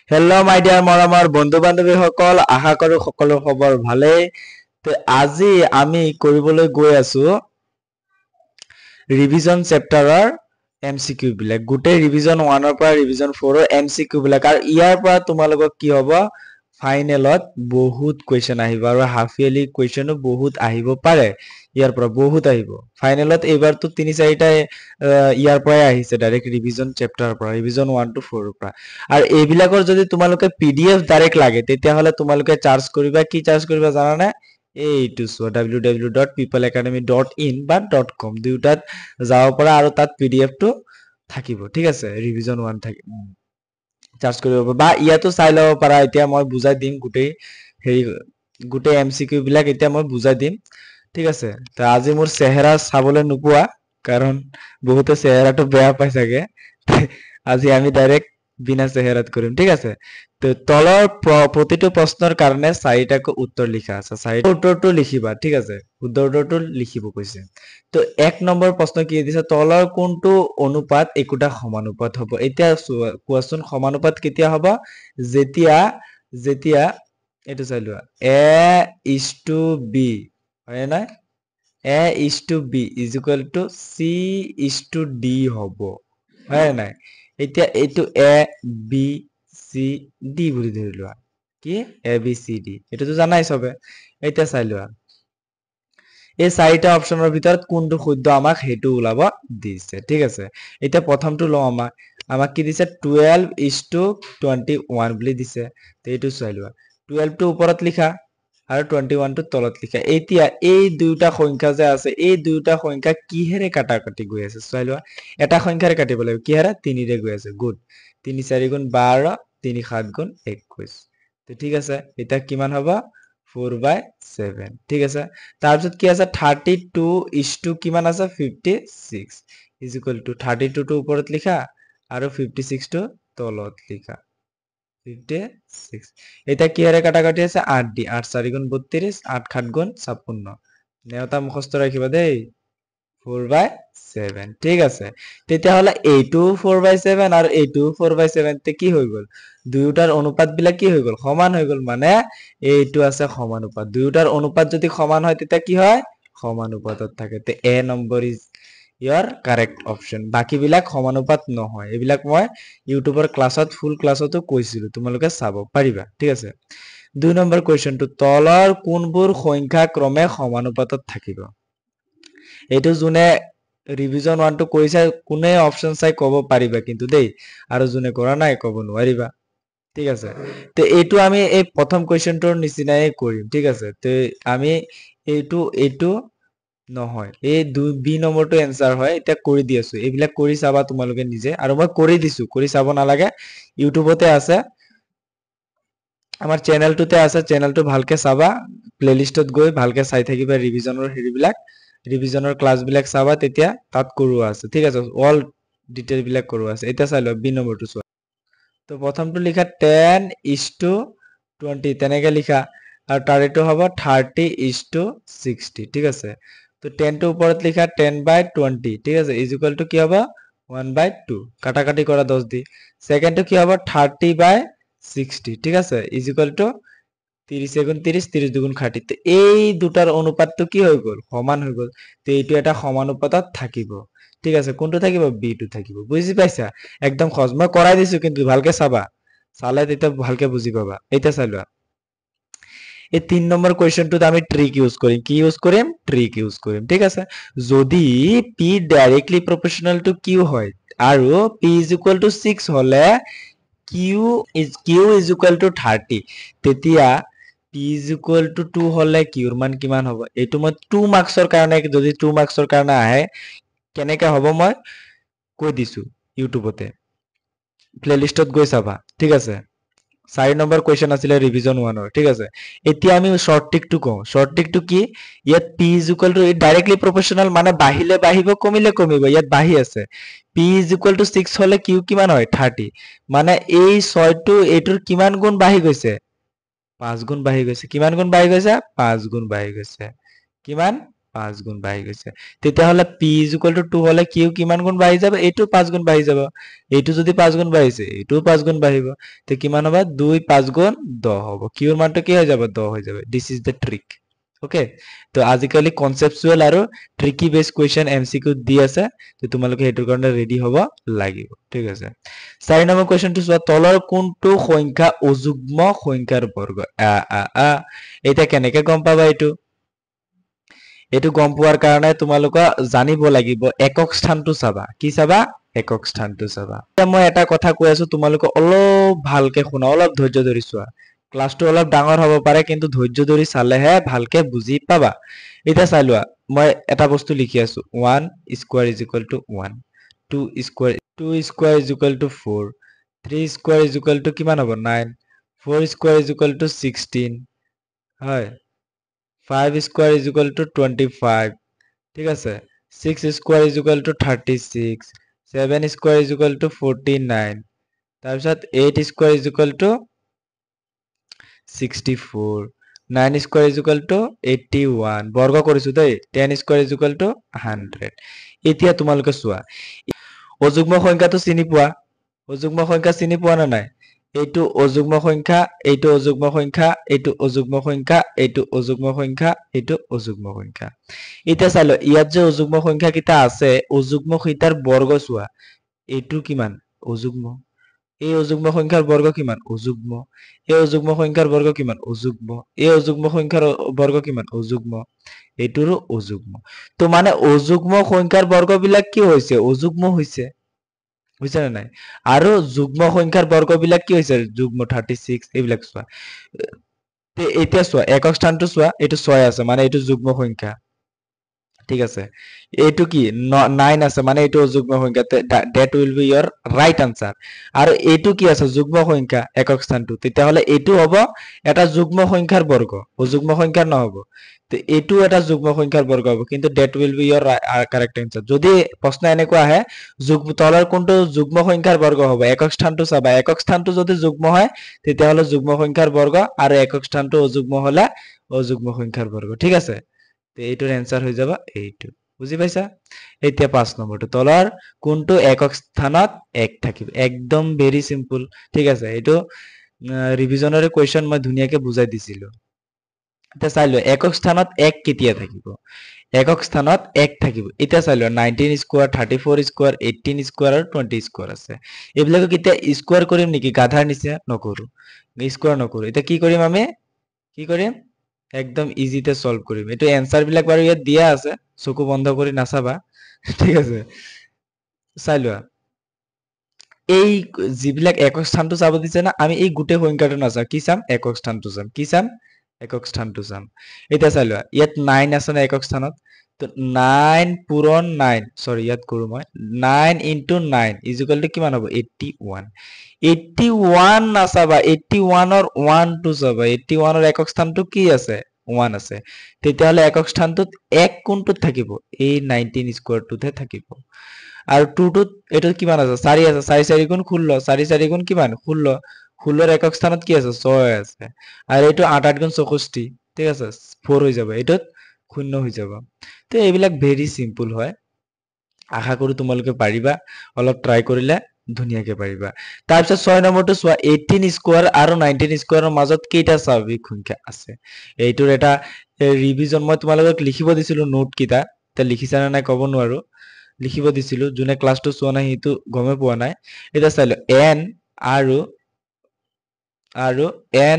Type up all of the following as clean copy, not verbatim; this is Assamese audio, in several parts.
হেল্ল' মাই ডিয়াৰ মৰমৰ বন্ধু বান্ধৱীসকল, আশা কৰো সকলো খবৰ ভালেই। আজি আমি কৰিবলৈ গৈ আছো ৰিভিজন চেপ্টাৰৰ MCQ বিলাক, গোটেই ৰিভিজন 1ৰ পৰা ৰিভিজন 4ৰ MCQ বিলাক। আৰু ইয়াৰ পৰা তোমালোকক কি হ'ব, ফাইনেলত বহুত কুৱেশ্যন আহিব আৰু হাফ ইয়াৰলি কুৱেশ্যনো বহুত আহিব পাৰে। ইয়াৰ পৰা বহুত আহিব ফাইনেলত। এইবাৰতো 3-4টা ইয়াৰ পৰাই আহিছে, ডাইৰেক্ট ৰিভিজন চেপ্টাৰৰ পৰা, ৰিভিজন 1 to 4ৰ পৰা। আৰু এইবিলাকৰ যদি তোমালোকে PDF ডাইৰেক্ট লাগে, তেতিয়াহ'লে তোমালোকে চাৰ্জ কৰিবা। কি চাৰ্জ কৰিবা জানানে? এইটো চোৱা, www.peopleacademy.in বা .com দুয়োটাত যাব পৰা, আৰু তাত PDF টো থাকিব। ঠিক আছে, ৰিভিজন 1 থাকিব, চাৰ্জ কৰিব বা ইয়াতো চাই ল'ব পাৰা। এতিয়া মই বুজাই দিম গোটেই MCQ বিলাক এতিয়া মই বুজাই দিম। ঠিক আছে, তো আজি মোৰ চেহেৰা চাবলৈ নোপোৱা, কাৰণ বহুতে চেহেৰাটো বেয়া পাই চাগে। আজি আমি ডাইৰেক্ট বিনা চেহেৰাত কৰিম। ঠিক আছে, তো তলৰ প্ৰতিটো প্ৰশ্নৰ কাৰণে 4টাকৈ উত্তৰ লিখা আছে। 4টা উত্তৰটো লিখিবা। ঠিক আছে, শুদ্ধ উত্তৰটো লিখিব কৈছে। তো 1 নম্বৰ প্ৰশ্ন কি দিছে, তলৰ কোনটো অনুপাত একোটা সমানুপাত হ'ব? এতিয়া কোৱাচোন, সমানুপাত কেতিয়া হ'ব? যেতিয়া এইটো চাই লোৱা, A:B, হয় নাই? A:B C:D হ'ব, হয় নাই? এতিয়া এইটো ABCD বুলি ধৰি লোৱা। কি? ABCD, এইটোতো জানাই চবে। এতিয়া চাই লোৱা, এই 4টা অপচনৰ ভিতৰত কোনটো শুদ্ধ আমাক সেইটো ওলাব দিছে। ঠিক আছে, এতিয়া প্ৰথমটো লওঁ। আমাক কি দিছে? 12:21 বুলি দিছে। তো এইটো চাই লোৱা, 12 টো ওপৰত লিখা আৰু 21 টো তলত লিখা। এতিয়া এই দুয়োটা সংখ্যা যে আছে, এই দুয়োটা সংখ্যা কিহেৰে কাটাকাটি গৈ আছে চাই লোৱা। এটা সংখ্যাৰে কাটিব লাগিব, কিহেৰে? 3ৰে গৈ আছে। গুড, 3 4 গুণ 12, 3 7 গুণ 21। তো ঠিক আছে, এতিয়া কিমান হ'ব? 4/7। ঠিক আছে, তাৰপিছত কি আছে? 32 কিমান আছে? 56 ইজ ইকুৱেল টু 32 টো ওপৰত লিখা আৰু 56 টো তলত লিখা। 56। এতিয়া কিহেৰে কাটাকাটি আছে? 8 দি। 8 4 গুণ 32, 8 7 গুণ 56। নেওতা মুখস্থ ৰাখিবা দেই। 4/7। ঠিক আছে, তেতিয়াহ'লে এইটো 4/7 আৰু এইটো 4/7 তে কি হৈ গ'ল? দুয়োটাৰ অনুপাত বিলাক কি হৈ গ'ল? সমান হৈ গ'ল। মানে এইটো আছে সমানুপাত। দুয়োটাৰ অনুপাত যদি সমান হয়, তেতিয়া কি হয়? সমানুপাতত থাকে। তে A number is year correct option. বাকী বিলাক সমানুপাত নহয়। এইবিলাক মই ইউটিউবৰ ক্লাছত, ফুল ক্লাছতো কৈছিলো, তোমালোকে চাব পাৰিবা। ঠিক আছে, 2 নম্বৰ কুৱেশ্যনটো, তলৰ কোনবোৰ সংখ্যা ক্ৰমে সমানুপাতত থাকিব? এইটো যোনে ৰিভিজন 1 টো কৰিছে, কোনে অপচন চাই ক'ব পাৰিবা কিন্তু দেই, আৰু যোনে কৰা নাই ক'ব নোৱাৰিবা। ঠিক আছে, তে এইটো আমি এই প্ৰথম কুৱেশ্যনটোৰ নিচিনাই কৰিম। ঠিক আছে, তে আমি এইটো নহয়, এই B নম্বৰটো এনচাৰ হয়। এতিয়া কৰি দি আছো, এইবিলাক কৰি চাবা তোমালোকে নিজে, আৰু মই কৰি দিছো, কৰি চাব নালাগে, ইউটিউবতে আছে, আমাৰ চেনেলটোতে আছে। চেনেলটো ভালকে চাবা, প্লেলিষ্টত গৈ ভালকে চাই থাকিবা। ৰিভিজনৰ ক্লাছ বিলাক চাবা, তেতিয়া তাত কৰোৱা আছে। ঠিক আছে, অল ডিটেইল বিলাক কৰোৱা আছে। এতিয়া চাই লোৱা, B নম্বৰটো চোৱা। তো প্ৰথমটো লিখা 10:20, তেনেকে লিখা, আৰু তাৰ এইটো হ'ব 30:60। ঠিক আছে, তো 10 টো ওপৰত লিখা, 10/20। ঠিক আছে, ইজ ইকুৱেল টু কি হ'ব? 1/2। কাটাকাটি কৰা 10 দি। ছেকেণ্ডটো কি হ'ব? 30/60। ঠিক আছে, ইজ ইকুৱেল টু 30 গুণ 30, 30 2গুণ 30। এই দুটাৰ অনুপাতটো কি হৈ গ'ল? সমান হৈ গ'ল। তো এইটো এটা সমানুপাতত থাকিব। ঠিক আছে, কোনটো থাকিব? B টো থাকিব। বুজি পাইছা? একদম সহজ, মই কৰাই দিছো, কিন্তু ভালকে চাবা, চালে তেতিয়া ভালকে বুজি পাবা। এতিয়া চাই লোৱা, এই 3 নম্বৰ কুৱেশ্যনটোত আমি ট্ৰিক ইউজ কৰিম। কি ইউজ কৰিম? ট্ৰিক ইউজ কৰিম। ঠিক আছে, যদি P directly proportional to Q হয়, আৰু P ইজ ইকুৱেল টু 6 হলে Q ইজ ইকুৱেল টু 30, তেতিয়া P ইজ ইকুৱেল টু 2 হলে Q ৰ মান কিমান হ'ব? এইটো মই 2 মাৰ্কছৰ কাৰণে, যদি 2 মাৰ্কছৰ কাৰণে আহে, কেনেকে হ'ব মই কৈ দিছো ইউটিউবতে, প্লেলিষ্টত গৈ চাবা। ঠিক আছে, 4 নম্বৰ কুৱেশ্যন আছিলে ৰিভিজন 1ৰ। ঠিক আছে, এতিয়া আমি শৰ্ট ট্ৰিকটো কওঁ। শৰ্ট ট্ৰিকটো কি? ইয়াত P is equal to directly proportional, মানে বাঢ়িলে বাঢ়িব, কমিলে কমিব। ইয়াত বাঢ়ি আছে, P ইজ ইকুৱেল টু 6 হলে Q কিমান হয়? 30। মানে এই 6টো এইটোৰ কিমান গুণ বাঢ়ি গৈছে? 5 গুণ বাঢ়ি গৈছে। কিমান গুণ বাঢ়ি গৈছে? 5 গুণ বাঢ়ি গৈছে। কিমান? 5 গুণ বাঢ়ি গৈছে তেতিয়াহ'লে p = 2 হলে q কিমান গুণ বাঢ়ি যাব এইটো 5 গুণ বাঢ়ি যাব এইটো যদি 5 গুণ বাঢ়িছে এইটো 5 গুণ বাঢ়িব তে কিমান হ'ব 2 5 গুণ 10 হ'ব q ৰ মানটো কি হৈ যাব 10 হৈ যাব this is the trick okay তো আজিকালি কনসেপচুৱেল আৰু ট্ৰিকি বেস কোৱেশ্চন এমসিকিউ দি আছে তো তোমালোকে হেতুৰ কাৰণে ৰেডি হ'ব লাগিব ঠিক আছে 4 নম্বৰ কোৱেশ্চনটো চোৱা তলৰ কোনটো সংখ্যা অযুগ্ম সংখ্যাৰ বৰ্গ এটা কেনেকে গম পাবা এইটো গম পোৱাৰ কাৰণে তোমালোকে জানিব লাগিব একক স্থানটো চাবা কি চাবা একক স্থানটো চাবা মই এটা কথা কৈ আছো তোমালোকে অলপ ভালকে শুনা অলপ ধৈৰ্য ধৰি চোৱা ক্লাসটো অলপ ডাঙৰ হ'ব পাৰে কিন্তু ধৈৰ্য ধৰি চালেহে ভালকে বুজি পাবা এটা চাই লোৱা মই এটা বস্তু লিখি আছো 1 স্কয়াৰ = 1 2 স্কয়াৰ = 4 3 স্কয়াৰ = কিমান হ'ব 9 4 স্কয়াৰ = 16 হয় 5 স্কয়াৰ = 25 ঠিক আছে 6 স্কয়াৰ = 36 7 স্কয়াৰ = 49 তাৰপিছত 8 স্কয়াৰ = 64 9 স্কয়াৰ = 81 বৰ্গ কৰিছো দেই 10 স্কয়াৰ = 100 এতিয়া তোমালোকে চোৱা অযুগ্ম সংখ্যাটো চিনি পোৱা অযুগ্ম সংখ্যা চিনি পোৱা না নাই এইটো অযুগ্ম সংখ্যা এইটো অযুগ্ম সংখ্যা এইটো অযুগ্ম সংখ্যা এইটো অযুগ্ম সংখ্যা এইটো অযুগ্ম সংখ্যা এতিয়া চালো ইয়াত যে অযুগ্ম সংখ্যা কিটা আছে অযুগ্ম সংখ্যাৰ বৰ্গ চোৱা এইটো কিমান অযুগ্ম এই অযুগ্ম সংখ্যাৰ বৰ্গ কিমান অযুগ্ম এই অযুগ্ম সংখ্যাৰ বৰ্গ কিমান অযুগ্ম এই অযুগ্ম সংখ্যাৰ বৰ্গ কিমান অযুগ্ম এইটোৰো অযুগ্ম তো মানে অযুগ্ম সংখ্যাৰ বৰ্গবিলাক কি হৈছে অযুগ্ম হৈছে বুঝা নাই আৰু যুগ্ম সংখ্যাৰ বৰ্গবিলাক কি হৈছে যুগ্ম 36 এইবিলাক চোৱা তে এতিয়া চোৱা একক স্থানটো চোৱা এইটো 6 আছে মানে এইটো যুগ্ম সংখ্যা ঠিক আছে এইটো কি 9 আছে মানে এইটো অযুগ্ম সংখ্যা that will be your right answer আৰু এইটো কি আছে যুগ্ম সংখ্যা একক স্থানটো তেতিয়াহলে এইটো হ'ব এটা যুগ্ম সংখ্যাৰ বৰ্গ অযুগ্ম সংখ্যাৰ নহব তে এইটো এটা যুগ্ম সংখ্যাৰ বৰ্গ হ'ব কিন্তু that will be your correct answer যদি প্ৰশ্ন এনেকুৱা আহে তলৰ কোনটো যুগ্ম সংখ্যাৰ বৰ্গ হ'ব একক স্থানটো চাবা একক স্থানটো যদি যুগ্ম হয় তেতিয়াহলে যুগ্ম সংখ্যাৰ বৰ্গ আৰু একক স্থানটো অযুগ্ম হলে অযুগ্ম সংখ্যাৰ বৰ্গ ঠিক আছে তে এইটোৰ এনসাৰ হৈ যাব এইটো বুজি পাইছা এতিয়া 5 নম্বৰটো তলৰ কোনটো একক স্থানত 1 থাকিব একদম ভেৰি সিম্পল ঠিক আছে এইটো ৰিভিজনৰে কোৱেশ্চন মই ধুনিয়াকে বুজাই দিছিলো এতিয়া চাই লোৱা একক স্থানত 1 কেতিয়া থাকিব একক স্থানত 1 থাকিব এতিয়া চাই লোৱা 19 স্কয়াৰ 34 স্কয়াৰ 18 স্কয়াৰ আৰু 20 স্কয়াৰ আছে এইবিলাক কেতিয়া স্কয়াৰ কৰিম নেকি গাধাৰ নিচিনা নকৰো স্কয়াৰ নকৰো এতিয়া কি কৰিম আমি কি কৰিম একদম ইজিতে সলভ কৰিম এটো এনসাৰ বিলাক বাৰু ইয়াত দিয়া আছে চকু বন্ধ কৰি নাচাবা ঠিক আছে চাই লোৱা এই যিবিলাক একক স্থানটো চাব দিছে না আমি এই গুটে সংখ্যাটো নাচাম কি চাম একক স্থানটো চাম কি চাম একক স্থানটো চাম এতিয়া চাই লোৱা ইয়াত 9 আছে না একক স্থানত তো 9 পূৰণ 9 সৰি ইয়াত কৰো মই 9 into 9 = কিমান হ'ব 81 81 নাচাবা 81 ৰ 1 টো চাবা 81 ৰ একক স্থানটো কি আছে 1 আছে তেতিয়াহলে একক স্থানটোত 1 কোনটোত থাকিব এই 19 স্কয়াৰটোতে থাকিব আৰু 2 টোত এটো কিমান আছে 4 আছে 4 4 গুণ 16 4 4 গুণ কিমান 16 16 ৰ একক স্থানত কি আছে 6 আছে আৰু এটো 8 8 গুণ 64 ঠিক আছে 4 হৈ যাব এটোত 0 হৈ যাব তো এইবিলাক ভেৰি সিম্পল হয় আশা কৰো তোমালোকে পাৰিবা অলপ ট্ৰাই কৰিলে ধুনিয়াকে পাৰিবা তাৰপিছত 6 নম্বৰটো চোৱা 18 স্কয়াৰ আৰু 19 স্কয়াৰৰ মাজত কেইটা স্বাভাৱিক সংখ্যা আছে এইটোৰ এটা ৰিভিজন মই তোমালোকক লিখিব দিছিলো নোট কিটা তে লিখিছা না নাই কব নোৱাৰো লিখিব দিছিলো যোনে ক্লাসটো চোৱা নাই হেতু গমে পোৱা নাই এটা চাইলো n আৰু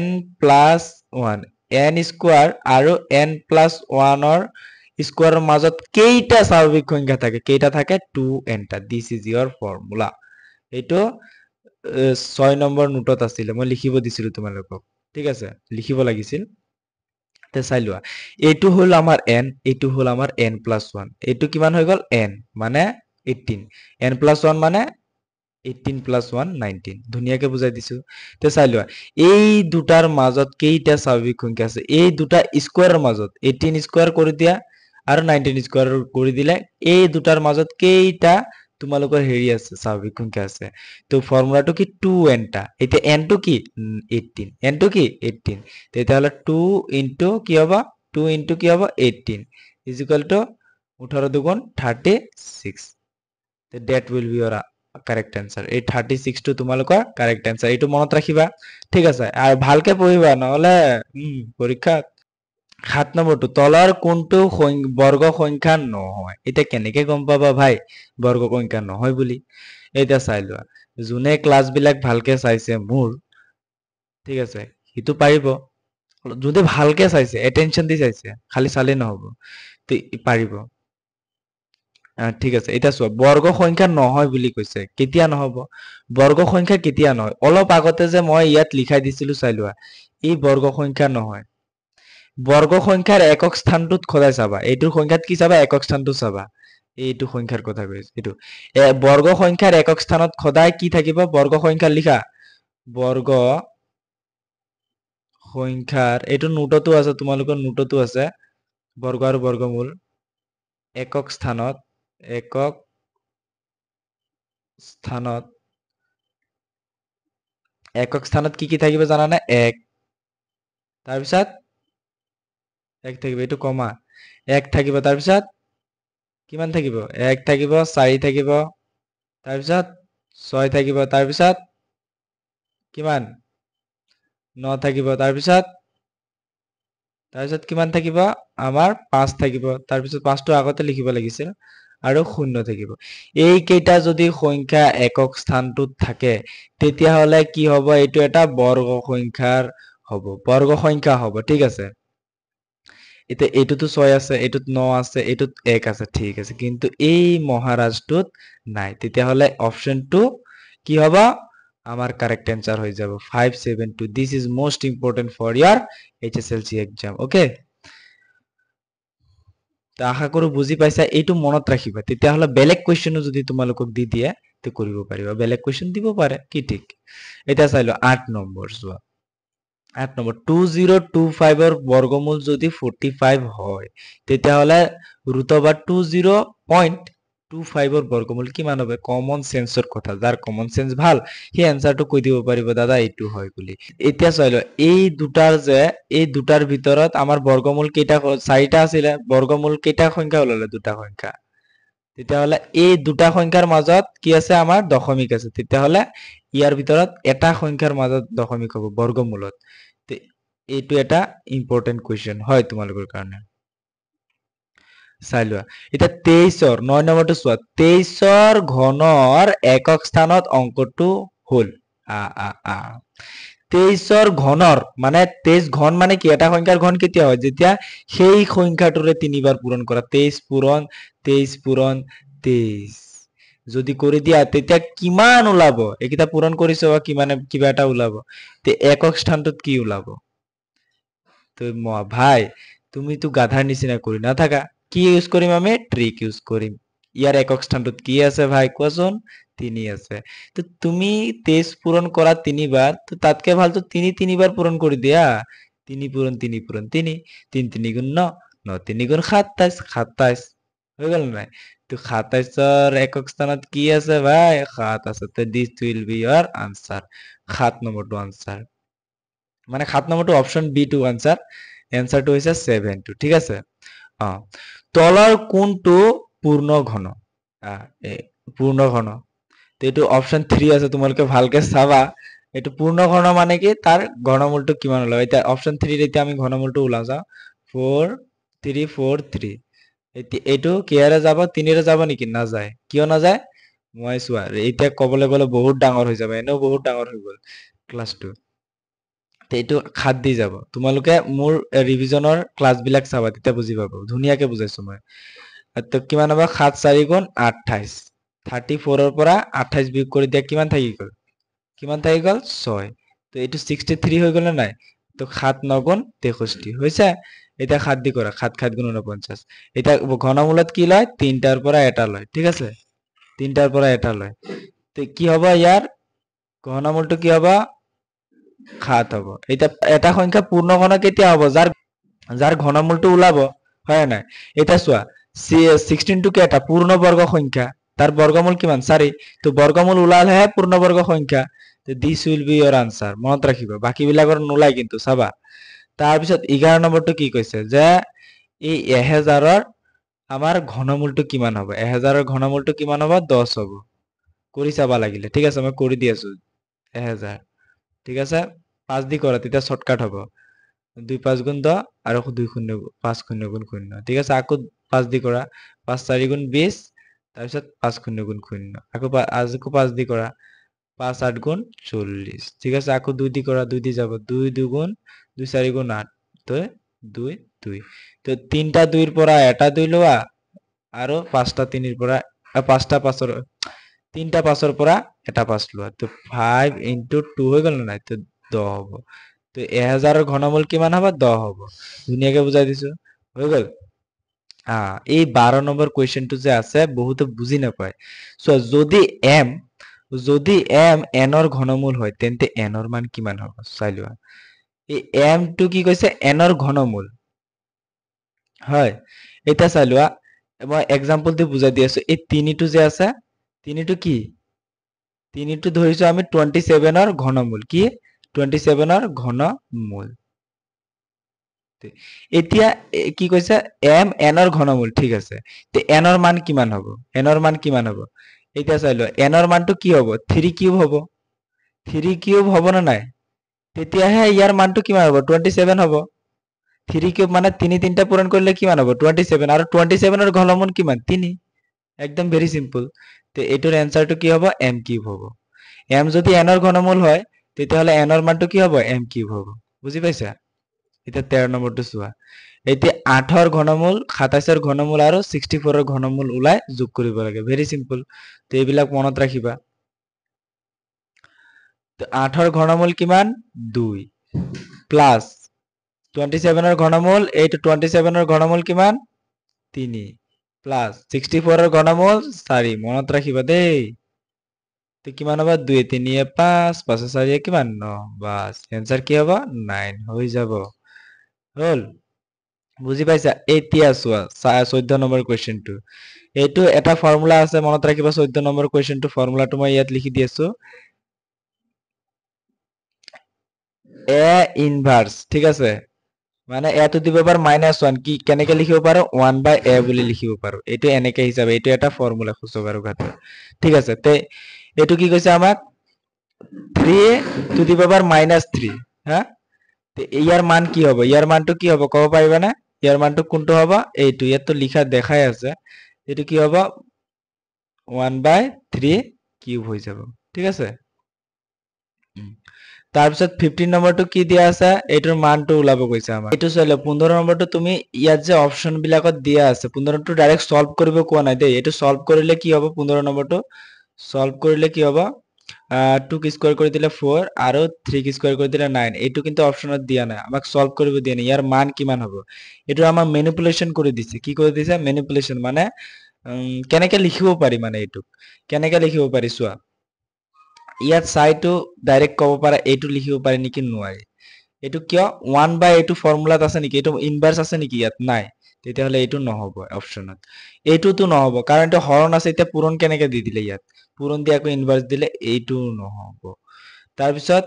n plus 1 n স্কয়াৰ আৰু n plus 1 ৰ স্কয়াৰৰ মাজত কেইটা স্বাভাৱিক সংখ্যা থাকে কেইটা থাকে 2 enter this is your formula এইটো 6 নম্বৰ নোটত আছিল মই লিখিব দিছিলো তোমালোকক ঠিক আছে লিখিব লাগিছিল তে চাই লোৱা এইটো হল আমাৰ n এইটো হল আমাৰ n plus 1 এইটো কিমান হৈ গল n মানে 18 n plus 1 মানে 18 plus 1 19 ধুনিয়াকে বুজাই দিছো তে চাই লোৱা এই দুটাৰ মাজত কেইটা স্বাভাৱিক সংখ্যা আছে এই দুটা স্কয়াৰৰ মাজত 18 স্কয়াৰ কৰি দিয়া আৰু 19 স্কয়াৰ কৰি দিলে এই দুটাৰ মাজত কেইটা তোমালোকৰ হেৰি আছে স্বাভাৱিক সংখ্যা আছে তো ফৰ্মুলাটো কি 2 এন্টা এতিয়া n টো কি 18 n টো কি 18 তেতিয়াহলে 2 into কি হ'ব 2 into কি হ'ব 18 ইজ ইকুয়াল টু 18 দুগুণ 36 that will be your correct answer এই 36 টো তোমালোকৰ correct answer এইটো মনত ৰাখিবা ঠিক আছে আৰু ভালকে পঢ়িবা নহলে পৰীক্ষা 7 নম্বৰটো তলৰ কোনটো বৰ্গ সংখ্যা নহয় এটা কেনেকৈ গম পাবা ভাই বৰ্গ সংখ্যা নহয় বুলি এটা চাই লোৱা যোনে ক্লাস বিলাক ভালকে চাইছে মোৰ ঠিক আছে হিটো পাৰিব যদি ভালকে চাইছে এটেনশন দি চাইছে খালি চালে নহব তে পাৰিব ঠিক আছে এটা চোৱা বৰ্গ সংখ্যা নহয় বুলি কৈছে কেতিয়া নহব বৰ্গ সংখ্যা কেতিয়া নহয় অলপ আগতে যে মই ইয়াত লিখাই দিছিলো চাই লোৱা এই বৰ্গ সংখ্যা নহয় বৰ্গ সংখ্যাৰ একক স্থানটোত খদাই চাবা এইটোৰ সংখ্যাত কি চাবা একক স্থানটো চাবা এইটো সংখ্যাৰ কথা কৈছে এইটো বৰ্গ সংখ্যাৰ একক স্থানত খদাই কি থাকিব বৰ্গ সংখ্যা লিখা বৰ্গ সংখ্যাৰ এইটো নোটতো আছে তোমালোকৰ নোটতো আছে বৰ্গ আৰু বৰ্গমূল একক স্থানত একক স্থানত কি থাকিব জানানে 1 তাৰ পিছত 1 থাকিব এইটো কমা 1 থাকিব তাৰ পিছত কিমান থাকিব 1 থাকিব 4 থাকিব তাৰ পিছত 6 থাকিব তাৰ পিছত কিমান 9 থাকিব তাৰ পিছত কিমান থাকিব আমাৰ 5 থাকিব তাৰ পিছত 5 টো আগতে লিখিব লাগিছিল আৰু 0 থাকিব এই কেইটা যদি সংখ্যা একক স্থানটোত থাকে তেতিয়া হলে কি হ'ব এইটো এটা বৰ্গ সংখ্যাৰ হ'ব বৰ্গ সংখ্যা হ'ব ঠিক আছে এটা এইটোতো 6 আছে এইটোত 9 আছে এইটোত 1 আছে ঠিক আছে কিন্তু এই মহাৰাজটোত নাই তেতিয়া হলে অপশন 2 কি হ'ব আমার correct answer হয়ে যাব 572 this is most important for your HSLC exam okay তা আশা কৰো বুজি পাইছা এইটো মনত ৰাখিবা তেতিয়া হলে বেলেগ কোৱেশ্চনো যদি তোমালোকক দি দিয়ে তে কৰিব পাৰিবা বেলেগ কোৱেশ্চন দিব পাৰে কি ঠিক এটা চাইলো 8 নম্বৰ যোৱা 8 নম্বৰ 2025 ৰ বৰ্গমূল যদি 45 হয় তেতিয়া হলে √20.25 ৰ বৰ্গমূল কিমান হবে কমন সেন্সৰ কথা যাৰ কমন সেন্স ভাল হে আনসাৰটো কৈ দিব পাৰিব দাদা এইটো হয় বুলি এতিয়া চাইলো এই দুটাৰ ভিতৰত আমাৰ বৰ্গমূল কেইটা 4টা আছিল বৰ্গমূল কেইটা সংখ্যা ওলালে দুটা সংখ্যা তেতিয়া হলে এই দুটা সংখ্যাৰ মাজত কি আছে আমাৰ দশমিক আছে তেতিয়া হলে ইয়াৰ ভিতৰত এটা সংখ্যাৰ মাজত দশমিক হ'ব বৰ্গমূলত এইটো এটা ইম্পৰ্টেন্ট কোৱেশ্চন হয় তোমালোকৰ কাৰণে চাই লোৱা এটা 23ৰ 9 নম্বৰটো চোৱা 23ৰ ঘনৰ একক স্থানত অংকটো হল 23ৰ ঘনৰ মানে 23 ঘন মানে কি এটা সংখ্যাৰ ঘন কেতিয়া হয় যেতিয়া সেই সংখ্যাটোৰে তিনিবাৰ পূৰণ কৰা 23 পূৰণ 23 যদি কৰি দিয়া তেতিয়া কিমান ওলাব এইটা পূৰণ কৰিছো কিমানে কিবা এটা ওলাব তে একক স্থানটোত কি ওলাব তো ভাই তুমি তো গাধাৰ নিচিনা কৰি নাথাকা কি ইউজ কৰিম আমি ট্ৰিক ইউজ কৰিম ইয়াৰ একক স্থানটোত কি আছে ভাই কোৱাচোন 3 আছে তো তুমি 23 পূৰণ কৰা তিনিবাৰ তো তাতকে ভাল তো 3 বাৰ পূৰণ কৰি দিয়া 3 পূৰণ 3 পূৰণ 3 3 3 গুণ 9 9 3 গুণ 27 27 হৈ গল নাই তো 27ৰ একক স্থানত কি আছে ভাই 7 আছে তো this will be your answer 7 নম্বৰটো আনসাৰ মানে 7 নম্বৰটো অপশন বি টু আনসাৰ এনসাৰটো হৈছে 7 ঠিক আছে তলৰ কোনটো পূৰ্ণ ঘন পূৰ্ণ ঘন তো এইটো অপশন 3 আছে তোমালোকে ভালকে চাবা এইটো পূৰ্ণ ঘন মানে কি তাৰ ঘনমূলটো কিমান ওলাব এটা অপশন 3 ৰে আমি ঘনমূলটো ওলাও যাও 4 3 4 3 এইটো কিয়াৰে যাব 3 ৰে যাব নেকি না যায় কিয় না যায় মই চোৱা এতিয়া কবলে গলে বহুত ডাঙৰ হৈ যাব এনেও বহুত ডাঙৰ হৈ গল ক্লাস 2 এইটো 7 দি যাব তোমালোকে মোৰ ৰিভিজনৰ ক্লাস বিলাক চাবা তেতিয়া বুজি পাবা ধুনিয়াকে বুজাইছো মই তো কিমান হ'ব 7 4 গুণ 28 34 ৰ পৰা 28 বিয়োগ কৰি দিয়া কিমান থাকি গল 6 তো এইটো 63 হৈ গল না নাই তো 7 9 গুণ 63 হৈছে এটা 7 দি কৰা 7 7 গুণ 49 এটা ঘনমূলত কি লয় 3টাৰ পৰা এটা লয় ঠিক আছে 3টাৰ পৰা এটা লয় তো কি হ'ব ইয়াৰ ঘনমূলটো কি হ'ব 7 হ'ব এটা এটা সংখ্যা পূৰ্ণ ঘন কেতিয়া হ'ব যাৰ ঘনমূলটো ওলাব হয় নাই এটা চোৱা 16 টো কি এটা পূৰ্ণবৰ্গ সংখ্যা তাৰ বৰ্গমূল কিমান 4 তো বৰ্গমূল ওলালেহে পূৰ্ণবৰ্গ সংখ্যা তো this will be your answer মনত ৰাখিবা বাকি বিলাকৰ নোলাই কিন্তু চাবা তাৰ পিছত 11 নম্বৰটো কি কৈছে যে এই 1000ৰ আমাৰ ঘনমূলটো কিমান হ'ব 1000ৰ ঘনমূলটো কিমান হ'ব 10 হ'ব কৰি চাবা লাগিলে ঠিক আছে মই কৰি দি আছো 1000 ঠিক আছে 5 দি কৰা তেতিয়া শৰ্টকাট হ'ব 2 5 গুণ 10 আৰু 2 0 5 0 গুণ 0 ঠিক আছে আকৌ 5 দি কৰা 5 4 গুণ 20 তাৰপিছত 5 0 গুণ 0 আকৌ 5 দি কৰা 5 8 গুণ 40 ঠিক আছে আকৌ 2 দি কৰা 2 দি যাব 2 2 গুণ 2 4 গুণ 8 তো 2 2 তো তিনটা 2 ৰ পৰা এটা 2 লোৱা আৰু পাঁচটা 3 ৰ পৰা পাঁচটা 5 ৰ তিনটা 5 ৰ পৰা এটা 5 লোৱা তো 5 into 2 হৈ গ'ল না নাই তো 10 হ'ব তো 1000 ৰ ঘনমূল কিমান হ'ব 10 হ'ব ধুনীয়াকে বুজাই দিছো হৈ গ'ল এই 12 নম্বৰ কুৱেশ্যনটো যে আছে বহুতে বুজি নাপায় সো যদি m n ৰ ঘনমূল হয় তেন্তে n ৰ মান কিমান হ'ব চাই লোৱা এই m টো কি কৈছে n ৰ ঘনমূল হয় এটা চাই লোৱা মই এক্সাম্পল দি বুজাই দি আছো এই তিনিটো যে আছে তিনিটো কি তিনিটো ধৰিছো আমি 27 ৰ ঘনমূল কি 27 ৰ ঘনমূল এতিয়া কি কৈছে m n ৰ ঘনমূল ঠিক আছে তে n ৰ মান কিমান হ'ব n ৰ মান কিমান হ'ব এতিয়া চাই লোৱা n ৰ মানটো কি হ'ব 3 কিউব হ'ব 3 কিউব হ'ব না নাই তেতিয়াহে ইয়াৰ মানটো কিমান হ'ব 27 হ'ব 3 কিউব মানে 3 3টা পূৰণ কৰিলে কিমান হ'ব 27 আৰু 27 ৰ ঘনমূল কিমান 3 একদম ভেৰি সিম্পল তে এটোৰ এনসারটো কি হ'ব m কিউব হ'ব m যদি n ৰ ঘনমূল হয় তেতিয়াহলে n ৰ মানটো কি হ'ব m কিউব হ'ব বুজি পাইছা এটা 13 নম্বৰটো চোৱা এতিয়া 8 ৰ ঘনমূল 27 ৰ ঘনমূল আৰু 64 ৰ ঘনমূল উলাই যোগ কৰিব লাগে ভেৰি সিম্পল তে এইবিলাক মনত ৰাখিবা তো 8 ৰ ঘনমূল কিমান 2 প্লাস 27 ৰ ঘনমূল এইটো 27 ৰ ঘনমূল কিমান 3 প্লাস 64 ৰ ঘনমূল 4 মনত ৰাখিবা দেই তো কিমান হ'ব 2 3 5 5 4 কিমান 9 বাস आंसर কি হ'ব 9 হৈ যাব হল বুজি পাইছা এতিয়া চোৱা 14 নম্বৰ কোৱেশ্চনটো এইটো এটা ফৰ্মুলা আছে মনত ৰাখিবা 14 নম্বৰ কোৱেশ্চনটো ফৰ্মুলাটো মই ইয়াত লিখি দি আছো a ইনভাৰ্স ঠিক আছে মানে a টু দি পাৱাৰ -1 কি কেনেকে লিখিব পাৰো 1 বাই a বুলি লিখিব পাৰো এটো এনেকে হিচাপে এটো এটা ফৰ্মুলা খুচক আৰু ঘাত ঠিক আছে তে এটো কি কৈছে আমাক 3 টু দি পাৱাৰ -3 হা তে ইয়াৰ মান কি হ'ব ইয়াৰ মানটো কি হ'ব কব পাৰিবা না ইয়াৰ মানটো কোনটো হ'ব এইটো ইয়াত তো লিখা দেখাই আছে এটো কি হ'ব 1/3 কিউব হৈ যাব ঠিক আছে তাৰপিছত 15 নম্বৰটো কি দিয়া আছে এইটোৰ মানটো উলাব কৈছে আমাক এইটো চাইলে 15 নম্বৰটো তুমি ইয়াত যে অপচন বিলাকত দিয়া আছে 15 টো ডাইৰেক্ট সলভ কৰিব কোৱা নাই দেই এইটো সলভ কৰিলে কি হ'ব 15 নম্বৰটো সলভ কৰিলে কি হ'ব 2 কি স্কয়াৰ কৰি দিলে 4 আৰু 3 কি স্কয়াৰ কৰি দিলে 9 এইটো কিন্তু অপচনত দিয়া নাই আমাক সলভ কৰিব দিয়া নাই ইয়াৰ মান কিমান হ'ব এইটো আমাৰ ম্যানিপুলেশন কৰি দিছে কি কৰি দিছে ম্যানিপুলেশন মানে কেনেকে লিখিব পাৰি মানে এইটো কেনেকে লিখিব পাৰি চোৱা ইয়াত সাইটো ডাইৰেক্ট কব পাৰা এইটো লিখিব পাৰি নেকি নোৱাৰি এইটো কিয় 1 বাই এইটো ফৰ্মুলাত আছে নেকি এইটো ইনভার্স আছে নেকি ইয়াত নাই তেতিয়াহলে এইটো নহব অপচনত এইটোতো নহব কাৰণ এটা হৰণ আছে এটা পূৰণ কেনেকে দি দিলে ইয়াত পূৰণ দি আকৌ ইনভাৰ্স দিলে এইটো নহব তাৰপিছত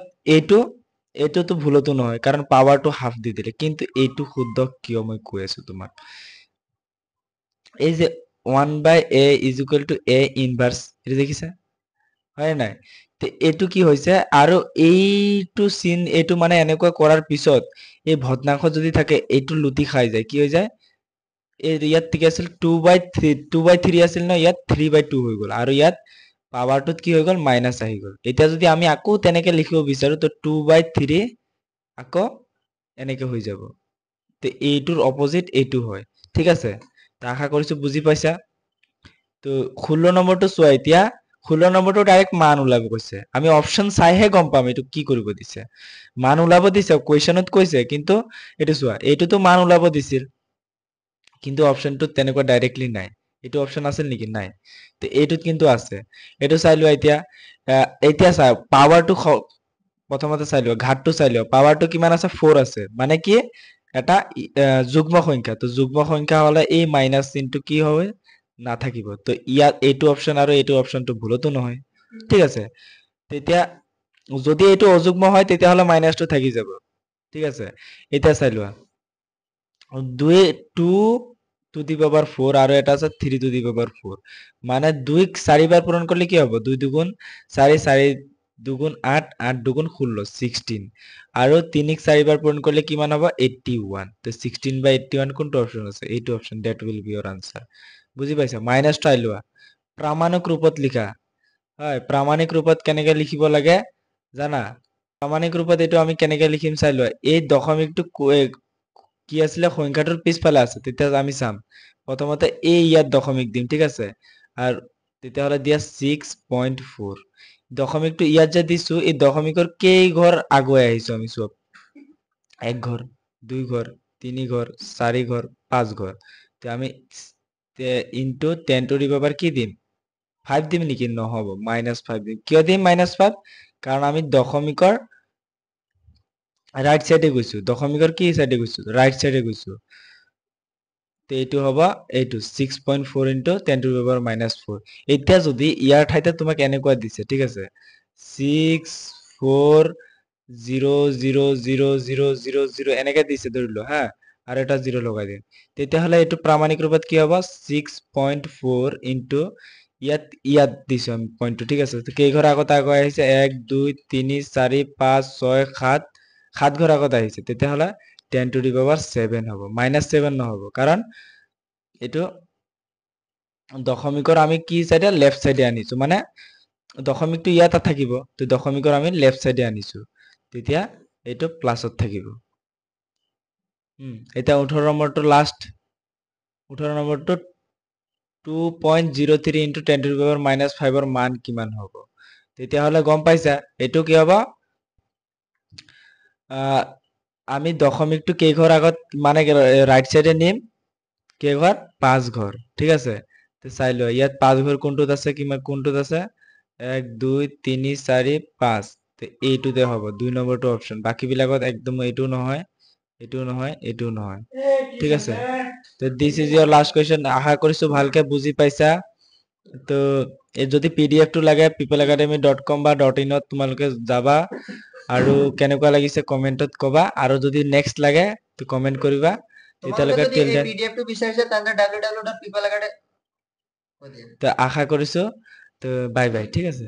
এইটোতো ভুলতো নহয় কাৰণ পাৱাৰটো হাফ দি দিলে কিন্তু এইটো শুদ্ধ কিয় মই কৈ আছো তোমাক এই যে 1 বাই a is equal to a inverse এটা দেখিছা হয় নাই তে এইটো কি হৈছে আৰু এইটো চিন এইটো মানে এনেকুৱা কৰাৰ পিছত এই ভগ্নাংশ যদি থাকে এইটো লুটি খাই যায় কি হৈ যায় এই ইয়াত ঠিক আছিল 2/3 আছিল ন ইয়াত 3/2 হৈ গ'ল আৰু ইয়াত পাৱাৰটোত কি হৈ গ'ল মাইনাস আহি গ'ল এতিয়া যদি আমি আকৌ তেনেকে লিখিব বিচাৰো তো 2/3 আকৌ এনেকে হৈ যাব তে এইটোৰ অপোজিট এইটো হয় ঠিক আছে তা আশা কৰিছো বুজি পাইছা তো 16 নম্বৰটো চোৱা এতিয়া 16 নম্বৰটো ডাইৰেক্ট মান ওলাব কৈছে আমি অপচন চাইহে গম পাম এইটো কি কৰিব দিছে মান ওলাব দিছে কোৱেশ্চনত কৈছে কিন্তু এটো চোৱা এইটোতো মান ওলাব দিছিল কিন্তু অপচনটো তেনেকুৱা ডাইৰেক্টলি নাই এইটো অপচন আছিল নেকি নাই তে এইটোত কিন্তু আছে এইটো চাই লোৱা এতিয়া চা পাৱাৰটো প্ৰথমতে চাই লোৱা ঘাতটো চাই লোৱা পাৱাৰটো কিমান আছে 4 আছে মানে কি এটা যুগ্ম সংখ্যা তো যুগ্ম সংখ্যা হলে এই মাইনাস চিনটো কি হয় নাথাকিব তো ইয়াত এইটো অপচন আৰু এইটো অপচনটো ভুলতো নহয় ঠিক আছে তেতিয়া যদি এইটো অযুগ্ম হয় তেতিয়াহলে মাইনাসটো থাকি যাব ঠিক আছে এতিয়া চাই লোৱা 2 2 টু দি পাওয়ার 4 আর এটা আছে 3 টু দি পাওয়ার 4 মানে 2 4 বার পূরণ করলে কি হবে 2 দুগুণ 4 4 দুগুণ 8 8 দুগুণ 16 16 আর 3 4 বার পূরণ করলে কি মান হবে 81 তো 16 বাই 81 কোনটা অপশন আছে এইটা option that will be your answer বুঝি পাইছা মাইনাসটা আইলোৱা প্ৰামাণিক ৰূপত লিখা হয় প্ৰামাণিক ৰূপত কেনেকে লিখিব লাগে জানা প্ৰামাণিক ৰূপত এইটো আমি কেনেকে লিখিম চাই লোৱা এই দশমিকটো কি আছিলে সংখ্যাটোৰ পিছফালে আছে তেতিয়া আমি চাম প্ৰথমতে এই ইয়াত দশমিক দিম ঠিক আছে আৰু তেতিয়াহ'লে দিয়া 6.4 দশমিকটো ইয়াত যে দিছো এই দশমিকৰ কেই ঘৰ আগুৱাই আহিছো আমি চব এক ঘৰ দুই ঘৰ তিনি ঘৰ চাৰি ঘৰ পাঁচ ঘৰ তে আমি ইনটু 10 টু দি পাৱাৰ কি দিম 5 দিম নেকি নহ'ব -5 দিম কিয় দিম -5 কাৰণ আমি দশমিকৰ ৰাইট সাইডে গৈছো দশমিকৰ কি সাইডে গৈছো রাইট সাইডে গৈছো তে এইটো হ'ব এইটো 6.4 ইনটু 10 টু দি পাৱাৰ -4 এতিয়া যদি ইয়াৰ ঠাইতে তোমাক এনেকুৱা দিছে ঠিক আছে 6400000 এনেকে দিছে ধৰিলো হা আৰু এটা 0 লগাই দিম তেতিয়াহ'লে এইটো প্ৰামাণিক ৰূপত কি হ'ব 6.4 ইনটু ইয়াত দিছো আমি পইণ্টটো ঠিক আছে তো কেই ঘৰ আগত আগুৱাই আহিছে 1 2 3 4 5 6 7 7 ঘৰ আগত আহিছে তেতিয়াহ'লে 10 টু দি পাৱাৰ 7 হ'ব -7 নহ'ব কাৰণ এইটো দশমিকৰ আমি কি সাইডে লেফট সাইডে আনিছো মানে দশমিকটো ইয়াত থাকিব তো দশমিকৰ আমি লেফট সাইডে আনিছো তেতিয়া এইটো প্লাসত থাকিব এটা 18 নম্বৰটো লাষ্ট 18 নম্বৰটো 2.03 ইনটু 10 টু দি পাৱাৰ -5 ৰ মান কিমান হ'ব তেতিয়াহ'লে গম পাইছা এইটো কি হ'ব আমি দশমিকটো কেই ঘৰ আগত মানে ৰাইট সাইডে নিম কেই ঘৰ 5 ঘৰ ঠিক আছে তো চাই লোৱা ইয়াত 5 ঘৰ কোনটোত আছে কিমান কোনটোত আছে 1 2 3 4 5 তো এইটোতে হ'ব 2 নম্বৰটো অপশন বাকি বিলাকত একদম এইটো নহয় এইটো নহয় এইটো নহয় ঠিক আছে তো this is your last question আশা কৰিছো ভালকে বুজি পাইছা তো এই যদি পিডিএফ টো লাগে peopleacademy.com বা .in ত তোমালোকে যাবা আৰু কেনেকুৱা লাগিছে কমেন্টত কবা আৰু যদি নেক্সট লাগে তো কমেন্ট কৰিবা তেতিয়ালৈকে টিল দেন পিডিএফ টো বিচাৰিছে তেন্তে www.peopleacademy তো আশা কৰিছো তো বাই বাই ঠিক আছে